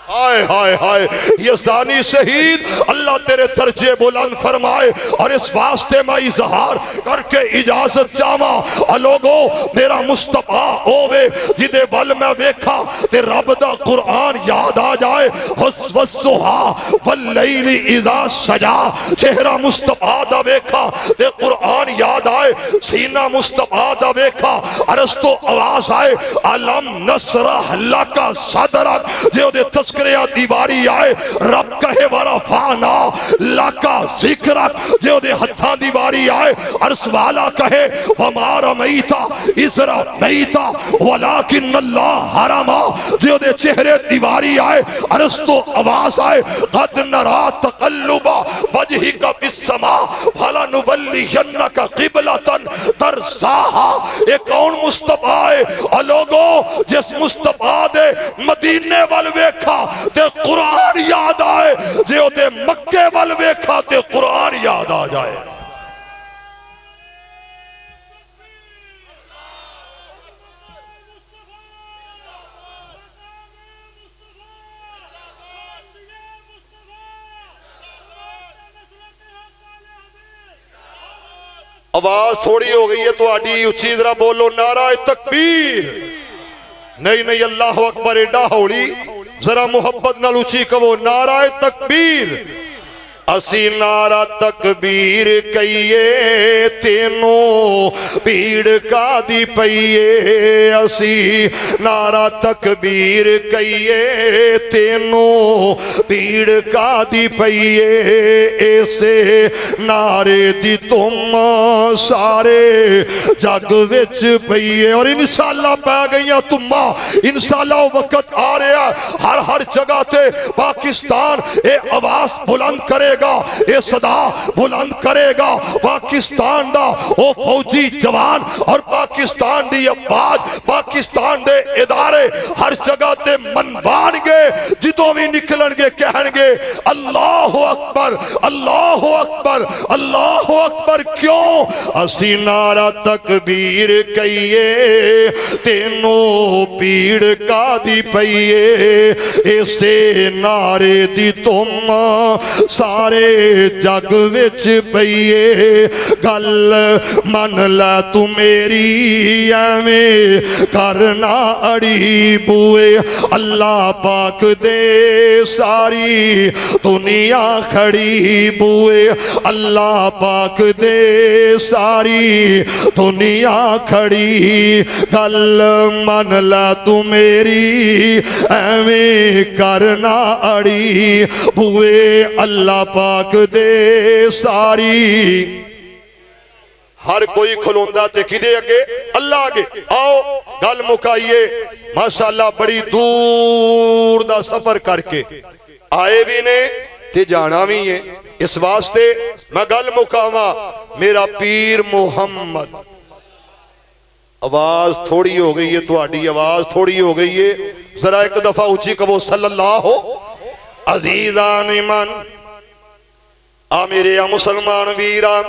S3: ہائے ہائے ہائے یزدانی شہید اللہ تیرے درجے بلند فرمائے اور اس واسطے میں اظہار کر کے اجازت چاہواں لوگو میرا مصطفیٰ ہووے جدے ول میں ویکھا تے رب دا قرآن یاد آ جائے والضحیٰ واللیل اذا سجا چہرہ مصطفیٰ دا ویکھا تے قرآن یاد آئے سینہ مصطفیٰ دا ویکھا عرض تو آواز آئے علم نشرح لک صدرک جو دے تذکرہ دیواری آئے رب کہے ورفعنا لک ذکرک جو دے ہتھاں دیواری آئے عرص والا کہے وما رمیتا اذ رمیتا ولکن اللہ حرما جو دے چہرے دیواری آئے عرص تو آواز آئے قد نرا تقلب وجہک فی السماء فلنولینک قبلۃ ترضاہا ایک کون مصطفیٰ ہے اور لوگوں جس مصطفیٰ دے مدینے وال ویکھا تے قرآن یاد آئے جو دے مکے وال ویکھا تے قرآن یاد آ جائے آواز تھوڑی ہو گئی ہے تو آڈی اچھی ذرا بولو نعرہ تکبیر نہیں اللہ اکبر ایڈا ہوڑی ذرا محبت نہ لوچی کہو نعرہ تکبیر اسی نعرہ تکبیر کئیے تینوں بھیڑ کا دی پئیے اسی نعرہ تکبیر کئیے تینوں بھیڑ کا دی پئیے ایسے نعرے دی تم سارے جگ وچ پئیے اور انشاءاللہ پہ گئیاں تمہ انشاءاللہ وقت آ رہا ہر جگہ تے پاکستان اے آواز بلند کرے گا اے صدا بلند کرے گا پاکستان دا او فوجی جوان اور پاکستان دی آواز پاکستان دے ادارے ہر جگہ تے منوان گے جدوں بھی نکلن گے کہن گے اللہ اکبر اللہ اکبر اللہ اکبر کیوں اسی نعرہ تکبیر کئیے تینوں پیڑ کا دی پئیے ایسے نعرے دی تم سارے جگ وچ پئیے گل من لا تو میری ایویں کرنا اڑی بوئے اللہ پاک دے ساری دنیا کھڑی بوئے اللہ پاک دے ساری دنیا کھڑی گل من لا تو میری ایویں کرنا اڑی بوئے اللہ پاک دے ساری ہر کوئی کھلوندہ تے کدے اگے اللہ آگے آؤ گل مکائیے ماشاءاللہ بڑی دور دا سفر کر کے آئے بھی نے تے جانا بھی ہے اس واسطے میں گل مکاواں میرا پیر محمد آواز تھوڑی ہو گئی ہے تو آڈی آواز تھوڑی ہو گئی ہے ذرا ایک دفعہ اونچی کہو صلی اللہ عزیزان من آ میرے مسلمان ویران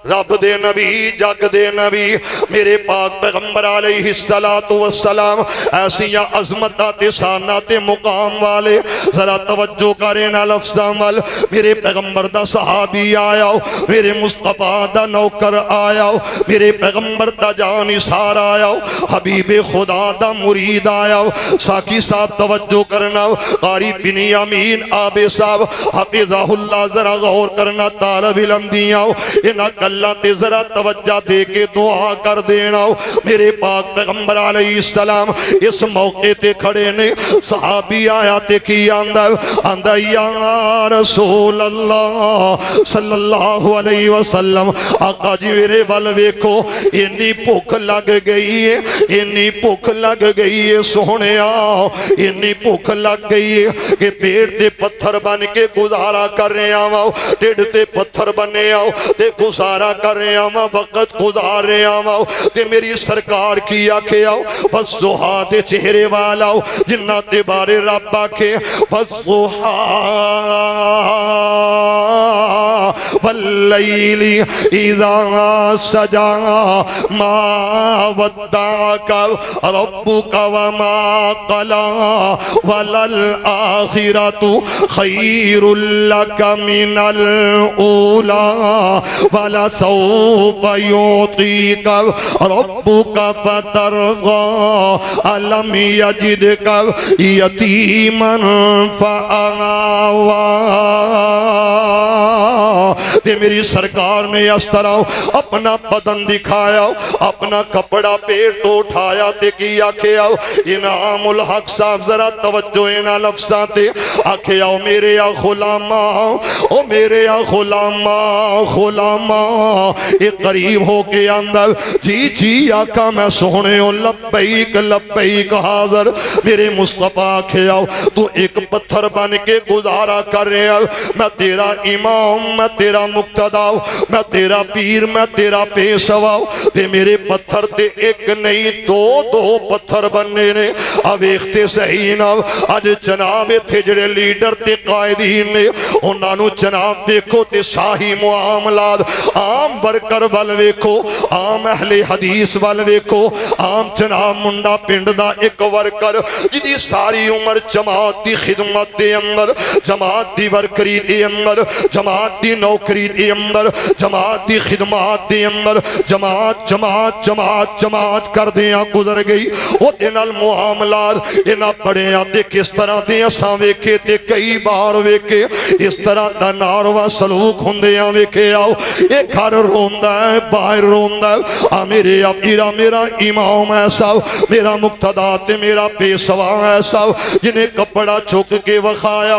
S3: رب دے نبی جگ دے نبی میرے پاک پیغمبر علیہ السلام ایسیاں عظمتات سانات مقام والے ذرا توجہ کریں لفظاں وال میرے پیغمبر دا صحابی آیا ہو میرے مصطفیٰ دا نوکر آیا ہو میرے پیغمبر دا جانی سار آیا ہو حبیب خدا دا مرید آیا ہو ساکی صاحب توجہ کرنا قاری بنیامین آبے صاحب حفظہ اللہ ذرا غور کرنا طالب علم دیا ہو انہا اللہ تے ذرا توجہ دے کے دعا کر دینا میرے پاک پیغمبر علیہ السلام اس موقع تے کھڑے نے صحابی آیا تے کی آندہ یا رسول اللہ صلی اللہ علیہ وسلم آقا جی میرے والوے کو انی بھوک لگ گئی ہے انی بھوک لگ گئی ہے سونے آؤ انی بھوک لگ گئی ہے کہ پیٹ تے پتھر بن کے گزارا کر رہے آؤ ڈیڑھ تے پتھر بنے آؤ تے گزارا کر رہے آؤ وقت گزار رہے آؤ تے میری سرکار کی آکھے آؤ بس زہا دے چہرے والا جنہ تے بارے رب آکھے بس زہا واللیل اذا سجا ما ودعک ربک وما قلا وللآخرۃ خیر لک من الاولی وَلَسَوْفَ يُعْطِيكَ رَبُّكَ فَتَرْضَى أَلَمْ يَجِدْكَ يَتِيمًا فَآوَى تے میری سرکار نے اس طرح اپنا بدن دکھایا اپنا کپڑا پیٹ تو اٹھایا تے کی آکھے آؤ انعام الحق صاحب ذرا توجہ اینا لفظاں تے آکھے آؤ میرے غلامہ او میرے غلامہ غلامہ ایک قریب ہو کے اندر جی جی آقا میں سونے ہوں لبیک حاضر میرے مصطفیٰ آکھے آؤ تو ایک پتھر بن کے گزارا کر رہے آؤ میں تیرا امام میں تیرا مقتداؤ میں تیرا پیر میں تیرا پیشواؤ تے میرے پتھر تے ایک نہیں دو پتھر بننے نے اب ایکتے صحیح نہ آج جناب تھے جڑے لیڈر تے قائدین نے انہوں جناب دیکھو تے شاہی معاملات عام برکر والوے کو عام اہل حدیث والوے کو عام جناب منڈا پنڈ دا ایک ورکر جدی ساری عمر جماعت دی خدمت دے اندر جماعت دی ورکری دے اندر جماعت دی نوکری حاضری دے اندر جماعت دی خدمات دے اندر جماعت جماعت جماعت جماعت کر دیاں گزر گئی او دے نال معاملات انہاں بڑیاں دے کس طرح دے اساں ویکھے تے کئی بار ویکھے اس طرح دا ناروا سلوک ہوندیاں ویکھے آؤ اے گھر روندا ہے باہر روندا ہے میرے امیرا میرا امام ایسا میرا مقتدا تے میرا پیشوا ایسا جنہیں کپڑا چک کے وخایا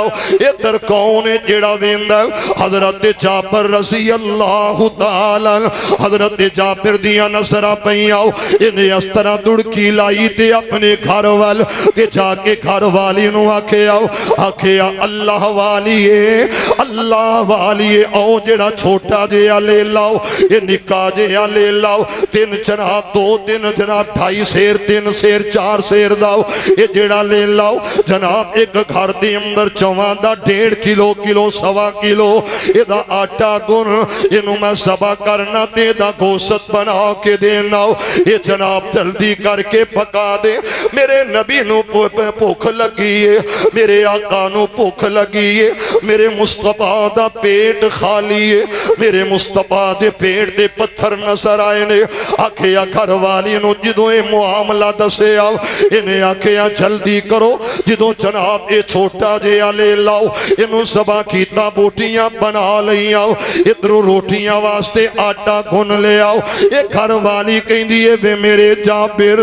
S3: ادھر کون ہے جڑا ویندا حضرت جابر رضی اللہ تعالی حضرت جابر دیاں نظراں پیاں انہیں اس طرح دڑکی لائی تے اپنے گھر وال تے جا کے گھر والی نو آکھیا اللہ والیے اللہ والیے او جڑا چھوٹا جہا لے لاؤ یہ نکا جہا لے لاؤ 3 جناب 2 3 جناب 2.5 سیر 3 سیر 4 سیر داؤ یہ جڑا لے لاؤ جناب ایک گھر دے اندر 1.5 کلو کلو 1.25 کلو یہ دا آٹا گن انہوں میں ذبح کرنا تے دا گوشت بنا کے دینا یہ جناب جلدی کر کے پکا دے میرے نبی نو بھوک لگی ہے میرے آقا نو بھوک لگی ہے میرے مصطفیٰ دا پیٹ خالی ہے میرے مصطفیٰ دے پیٹ دے پتھر نظر آئے نے آکھیا گھر والی نو جدوں اے معاملہ دسے آؤ انہیں آکھیا جلدی کرو جدوں جناب اے چھوٹا جہا لے لاؤ انہوں ذبح کیتا بوٹیاں بنا لئی آؤ ادھروں روٹیاں واسطے آٹا گن لے آؤ اے گھر والی کہندی ہے وے میرے جابر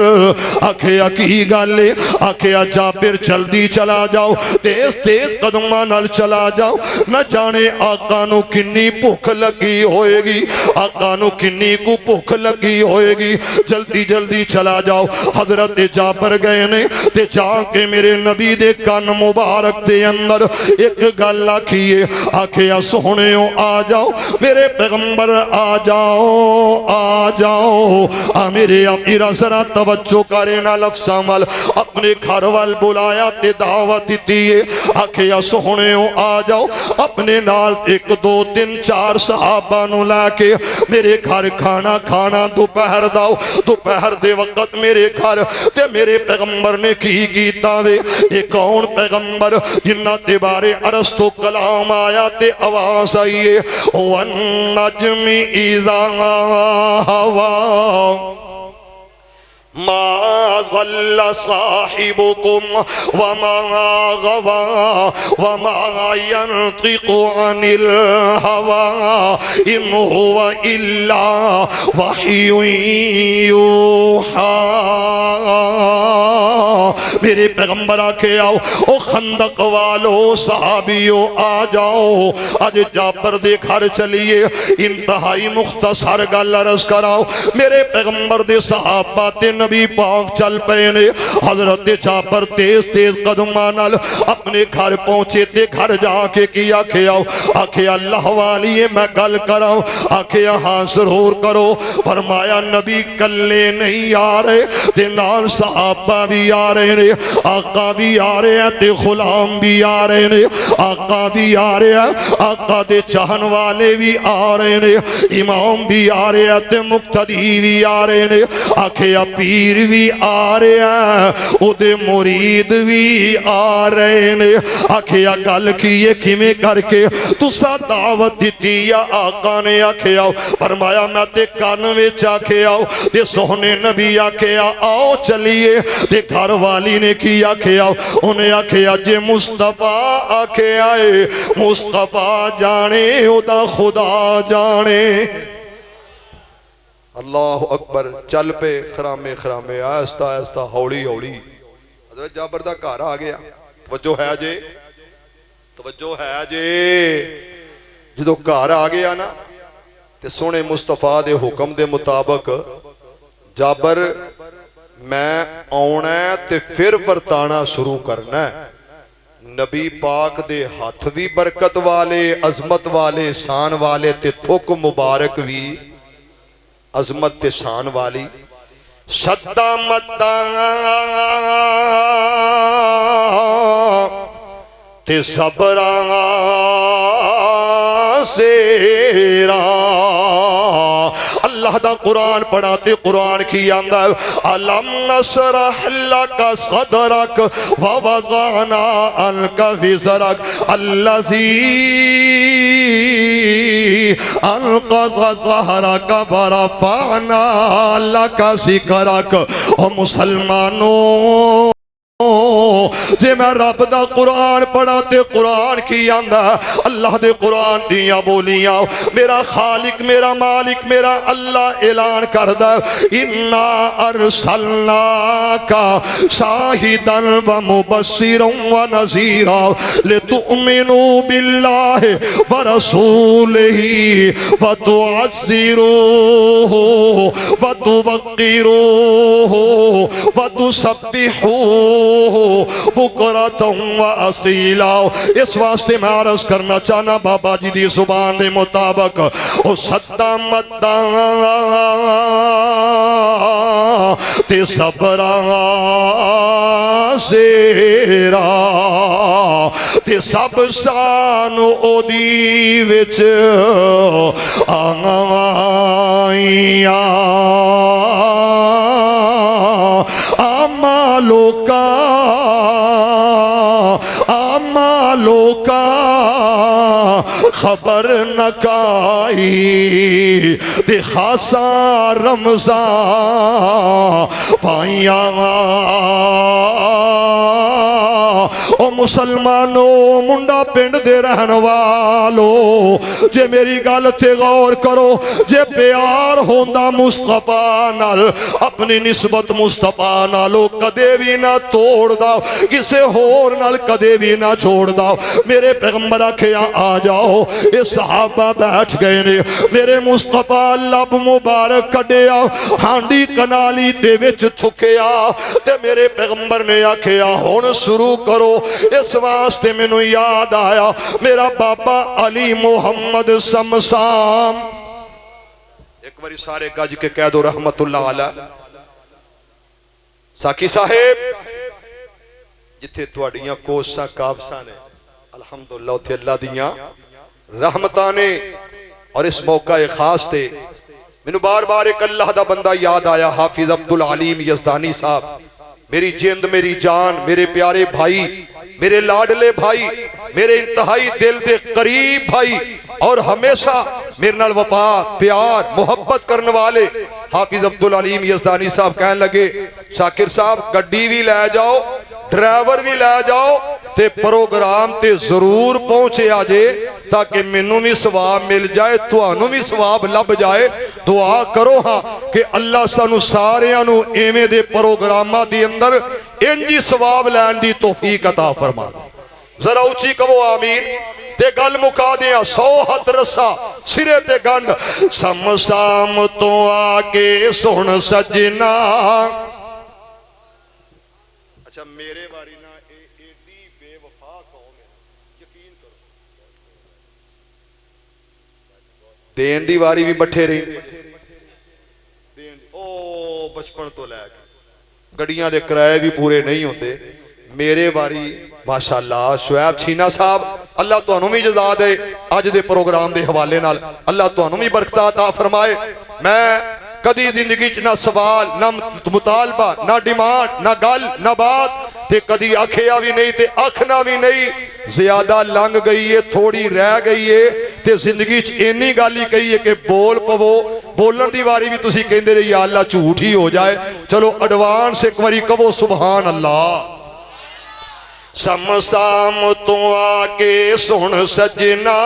S3: آکھیا کی گل ہے آکھیا جابر جلدی چلا جاؤ تیز تیز قدماں نال چلا جاؤ نہ جانے آقا نو کنی بھوک لگی ہوئے گی آقا نو کنی کو بھوک لگی ہوئے گی جلدی جلدی چلا جاؤ حضرت جابر گئے نے تے جا کے میرے نبی دے کان مبارک دے اندر ایک گل آکھیے آکھیا سونےو آ جاؤ میرے پیغمبر آ جاؤ میرے امیرا ذرا توجہ کرے نہ لفظاں وال اپنے گھر وال بلایا تے دعوت دیتی ہے آکھیا سونےو آ جاؤ اپنے نال 1 2 3 4 صحابہ نو لے کے میرے گھر کھانا کھانا دوپہر داؤ دوپہر دے وقت میرے گھر تے میرے پیغمبر نے کی کیتا وے یہ کون پیغمبر جنہ تے بارے ارسطو کلام آیا تے آواز آئیے وَالنَّجْمِ اِذَا هَوَا ما ضل صاحبكم وما غوى وما ينطق عن الهوى إن هو إلا وحي يوحى میرے پیغمبر آکے آؤ او خندق والو صحابیو آ جاؤ آج جابر دے گھر چلیے انتہائی مختصر گل عرض کراؤ میرے پیغمبر دے صحابہ تے نبی پاک چل پینے حضرت جابر تیز تیز قدمانال اپنے گھر پہنچے تے گھر جا کے کی آکھے آؤ آکھے اللہ والی میں گل کراؤ آکھے ہاں ضرور کرو فرمایا نبی کلے نہیں آ رہے تے نال صحابہ بھی آ رہے نے آقا بھی آ رہے ہیں تے غلام بھی آ رہے نے آقا بھی آ رہے ہیں آقا دے چاہن والے بھی آ رہے نے امام بھی آ رہے ہیں تے مقتدی بھی آ رہے نے آکھے پیر بھی آ رہے ہیں او دے مرید بھی آ رہے نے آکھے گل کیے کھمیں کر کے تسا دعوت دیتی یا آقا نے آکھے آؤ فرمایا میں تے کانوے چاکھے آؤ تے سوہنے نبی آکھے آؤ چلیے تے گھر والی نے کی آکھے آؤ انہیں آکھے جے مصطفیٰ آکھے آئے مصطفیٰ جانے او دا خدا جانے
S1: اللہ اکبر چل پے خرامے خرامے آہستہ آہستہ ہوڑی ہوڑی حضرت جابر دا گھر آ گیا توجہ ہے جے توجہ ہے جے جدو گھر آ گیا نا تے سونے مصطفیٰ دے حکم دے مطابق جابر میں آنا ہے تے پھر ورتانا شروع کرنا ہے نبی پاک دے ہاتھ بھی برکت والے عظمت والے شان والے تے تھک مبارک بھی عظمت تے شان والی شدہ مدہ تے صبران سیرا اللہ دا قرآن پڑھاتے قرآن کی آندہ علم نشرح لک صدرک ووضعنا عنک وزرک الذی
S3: القضا ظہرک ورفعنا لک ذکرک۔ او مسلمانوں جے میں رب دا قرآن پڑھا تے قرآن کی آندا اللہ دے قرآن دیاں بولیاں میرا خالق میرا مالک میرا اللہ اعلان کردہ اِنَّا أَرْسَلْنَاكَ شَاهِدًا وَمُبَشِّرًا وَنَذِيرًا لِتُؤْمِنُوا بِاللَّهِ وَرَسُولِهِ وَتُعَزِّرُوهُ وَتُوَقِّرُوهُ وَتُسَبِّحُوهُ بکرۃ و اصیلا۔ اس واسطے میں عرض کرنا چاہنا بابا جی دی زبان دے مطابق او سدا مدا تے صبراں زیرا تے سب سانو او دی وچ آئیاں آما لوکا خبر نکائی دے خاصا رمضان پائیاں۔ او مسلمانوں منڈا پنڈ دے رہن والو جے میری گل تے غور کرو جے پیار ہوندا مصطفیٰ نال اپنی نسبت مصطفیٰ نالو کدے بھی نہ توڑ داؤ کسے ہور نال کدے بھی نہ چھوڑ داؤ۔ میرے پیغمبر آکھیا آ جاؤ اے صحابہ بیٹھ گئے نے میرے مصطفیٰ لب مبارک کڈیا ہانڈی کنالی دے وچ تھکیا تے میرے پیغمبر نے آکھیا ہن شروع کرو۔ اس واسطے میں نو یاد آیا میرا بابا علی محمد سمسام
S1: ایک باری سارے گج کے کہہ دو رحمت اللہ علیہ ساکی صاحب جتھے توڑیاں کوساں کابساں نے الحمدللہ اتھے اللہ دیاں رحمتانے اور اس موقع خاص تے میں بار بار ایک اللہ دا بندہ یاد آیا حافظ عبدالعلیم یزدانی صاحب میری جند میری جان میرے پیارے بھائی میرے لاڈلے بھائی میرے انتہائی دل دے قریب بھائی اور ہمیشہ میرے نال وفا پیار محبت کرنے والے حافظ عبدالعلیم یزدانی صاحب کہنے لگے شاکر صاحب گڈی بھی لے جاؤ ڈرائیور بھی لے جاؤ تے پروگرام تے ضرور پہنچے آجے تاکہ منوں بھی ثواب مل جائے توانوں بھی ثواب لب جائے۔ دعا کرو ہاں کہ اللہ سانو ساریانو ایمے دے پروگرامہ دی اندر انجی ثواب لین دی توفیق عطا فرما دے۔ ذرا اچھی کہو آمین تے گل مکا دیا 100 ہتھ رسا سرے تے گنڈ سمسام تو آکے سن سجنا۔ اچھا میرے باری نا ایڈی بے وفا قوم ہے یقین کرو دین دی واری بھی بٹھے رہی او بچپن تو لے کے گڑیاں دے کرائے بھی پورے نہیں ہوندے میرے باری ماشاءاللہ شعیب چھینا صاحب اللہ تو انہوں بھی جزا دے آج دے پروگرام دے حوالے نال اللہ تو انہوں بھی برکتہ عطا فرمائے۔ میں کدی زندگی چ نہ سوال نہ مطالبہ نہ ڈیمانڈ نہ گل نہ بات تے کدی آکھیا بھی نہیں تے آکھنا بھی نہیں زیادہ لنگ گئی ہے تھوڑی رہ گئی ہے تے زندگی چ اینی گالی کہی ہے کہ بول پو بولن دی واری بھی تسی کہندے رہے یا اللہ جھوٹ ہی ہو جائے۔ چلو ایڈوانس ایک واری کہو سبحان اللہ۔ سمسام تو آکے سن سجنا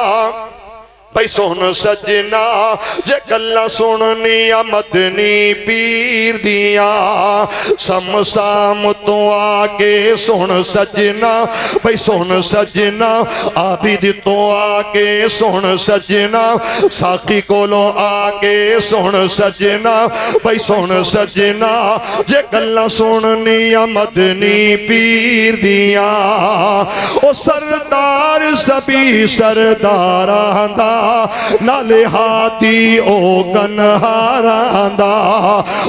S1: بھائی سن سجنا جے گلاں سننی مدنی پیر دیاں سمسام تو آکے سن سجنا بھائی سن سجنا عابد تو آکے سن سجنا ساقی کولو آکے سن سجنا بھائی سن سجنا جے گلاں سننی مدنی پیر دیاں او سردار سبھی سردار آندہ نالے ہاتھی او کنہاران دا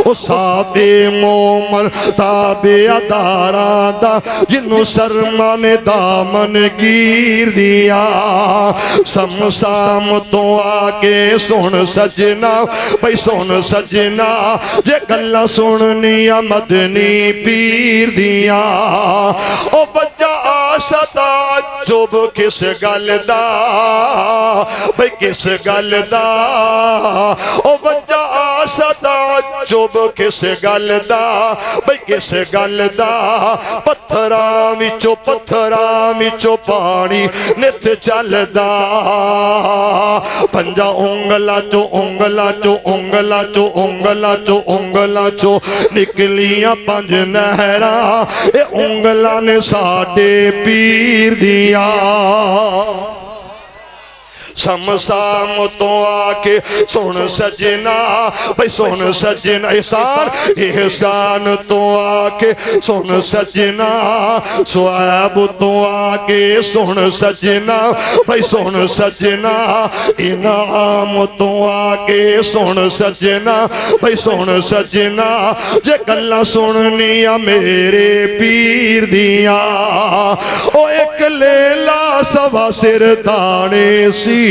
S1: او صافی مومن تابع داران دا جنو سرمان دامن گیر دیا سمسام تو آکے سن سجنا بھئی سن سجنا جے گلہ سننی مدنی پیر دیا او بچہ
S3: ستا چوب کس گل دا بھئی کس گل دا او وجہ ستا چوب کس گل دا بھئی کس گل دا پتھراں وچوں پانی نت چلدا پنجا انگلا چو نکلیاں پنج نہراں اے انگلا نے ساڈے پیر دیاں سمسام تو آکے سن سجنا بھئی سن سجنا احسان تو آکے سن سجنا سعیب تو آکے سن سجنا بھئی سن سجنا انعام تو آکے سن سجنا بھئی سن سجنا جے گلاں سننیاں میرے پیر دیاں او ایک لیلا سوا سر دانے سی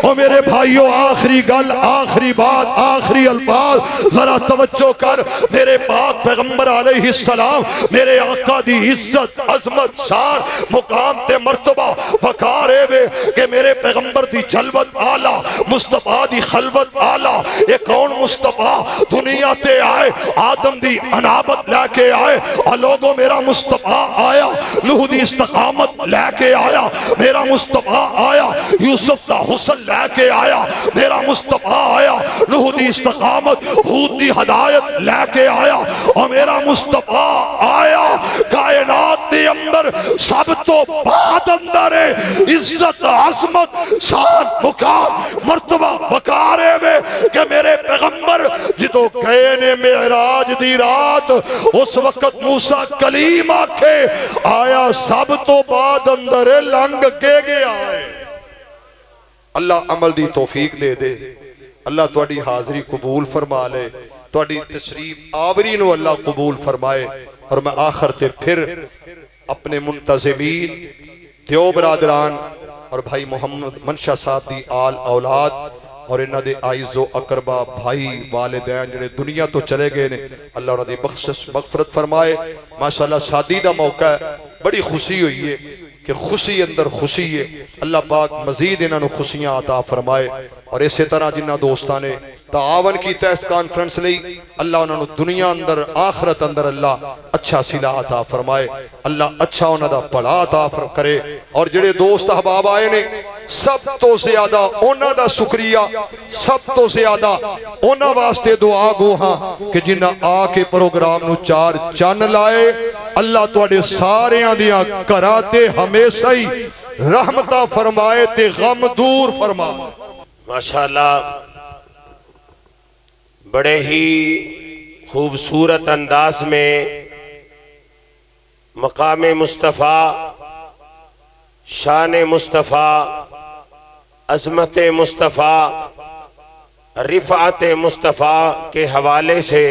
S3: او میرے بھائیو آخری گل آخری بات آخری الفاظ ذرا توجہ کر میرے پاک پیغمبر علیہ السلام میرے آقا دی عزت عظمت شان مقام تے مرتبہ وقارے وے کہ میرے پیغمبر دی جلوت آلہ مصطفیٰ دی خلوت آلہ یہ کون مصطفیٰ دنیا تے آئے آدم دی انابت لے کے آئے اور لوگوں میرا مصطفیٰ آیا نوح دی استقامت لے کے آیا میرا مصطفیٰ آیا یوسف دا حسن لے کے آیا میرا مصطفیٰ آیا نوح دی استقامت ہود دی ہدایت لے کے آیا اور میرا مصطفیٰ آیا کائنات دی اندر سب تو بعد اندر عزت عظمت شان مقام مرتبہ وقارے میں کہ میرے پیغمبر جدو گئے نے معراج دی رات اس وقت موسیٰ کلیم آکھے آیا سب تو بعد اندر لنگ کے گیا ہے
S1: اللہ عمل دی توفیق دے دے اللہ تواڈی حاضری قبول فرما لے تواڈی تشریف آوری نو اللہ قبول فرمائے اور میں آخر تے پھر اپنے منتظمین دیو برادران اور بھائی محمد منشا صاحب دی آل اولاد اور انہاں دے آئز و اقربا بھائی والدین جڑے دنیا تو چلے گئے نے اللہ انہاں دی بخشش مغفرت فرمائے ماشاءاللہ شادی دا موقع ہے بڑی خوشی ہوئی ہے کہ خوشی اندر خوشی ہے اللہ پاک مزید انہاں نو خوشیاں عطا فرمائے اور اسی طرح جنہ دوستاں نے تعاون کیتا اس کانفرنس لئی اللہ انہاں نو دنیا اندر آخرت اندر اللہ اچھا صلہ عطا فرمائے اللہ اچھا انہاں دا بھلا عطا کرے اور جڑے دوست احباب آئے نے سب تو زیادہ انہاں دا شکریہ سب تو زیادہ انہاں واسطے دعا گو ہاں کہ جنہ آ کے پروگرام نو چار چن لائے اللہ تواڈے ساریاں دیاں کراتے ہمیشہ ہی رحمتہ فرمائے تے غم دور فرمائے
S2: ماشاءاللہ بڑے ہی خوبصورت انداز میں مقام مصطفیٰ شان مصطفیٰ عظمت مصطفیٰ رفعت مصطفیٰ کے حوالے سے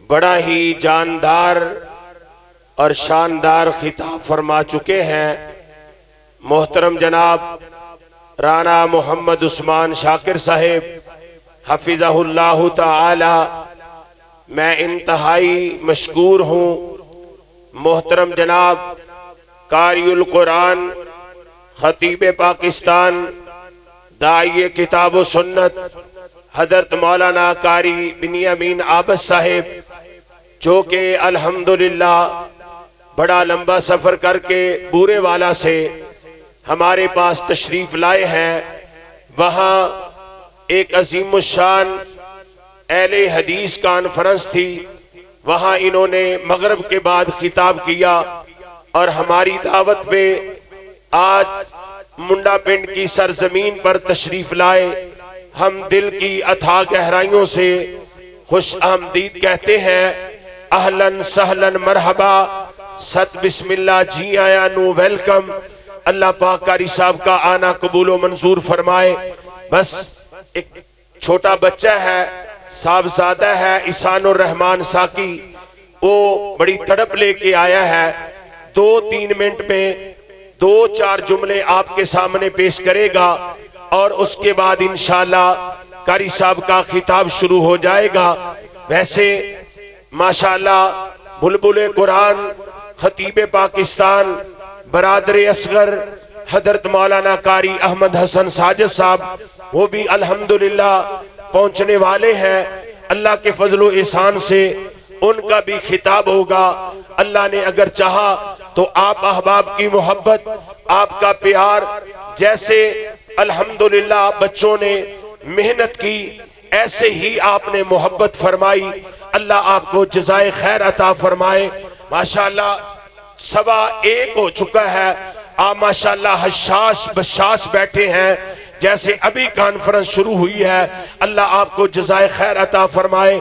S2: بڑا ہی جاندار اور شاندار خطاب فرما چکے ہیں محترم جناب رانا محمد عثمان شاکر صاحب حفظہ اللہ تعالی میں انتہائی مشکور ہوں محترم جناب قاری القرآن خطیب پاکستان داعی کتاب و سنت حضرت مولانا قاری بنیامین عابد صاحب جو کہ الحمدللہ بڑا لمبا سفر کر کے بورے والا سے ہمارے پاس تشریف لائے ہیں وہاں ایک عظیم الشان اہل حدیث کانفرنس تھی وہاں انہوں نے مغرب کے بعد خطاب کیا اور ہماری دعوت پہ آج منڈا پنڈ کی سرزمین پر تشریف لائے ہم دل کی اتھا گہرائیوں سے خوش آمدید کہتے ہیں اہلاً سہلاً مرحبا ست بسم اللہ جی آیا نو ویلکم اللہ پاک قاری صاحب کا آنا قبول و منظور فرمائے بس ایک چھوٹا بچہ ہے صاحبزادہ ہے احسان الرحمان ساکی وہ بڑی تڑپ لے کے آیا ہے 2-3 منٹ میں 2-4 جملے آپ کے سامنے پیش کرے گا اور اس کے بعد انشاءاللہ قاری صاحب کا خطاب شروع ہو جائے گا ویسے ماشاءاللہ بلبل قرآن خطیب پاکستان برادر اصغر حضرت مولانا قاری احمد حسن ساجد صاحب وہ بھی الحمدللہ پہنچنے والے ہیں۔ اللہ کے فضل و احسان سے ان کا بھی خطاب ہوگا۔ اللہ نے اگر چاہا تو آپ احباب کی محبت، آپ کا پیار، جیسے الحمدللہ بچوں نے محنت کی ایسے ہی آپ نے محبت فرمائی۔ اللہ آپ کو جزائے خیر عطا فرمائے۔ ماشاءاللہ 1:15 ہو چکا ہے۔ آپ ماشاءاللہ حشاش بشاش بیٹھے ہیں جیسے ابھی کانفرنس شروع ہوئی ہے۔ اللہ آپ کو جزائے خیر عطا فرمائے۔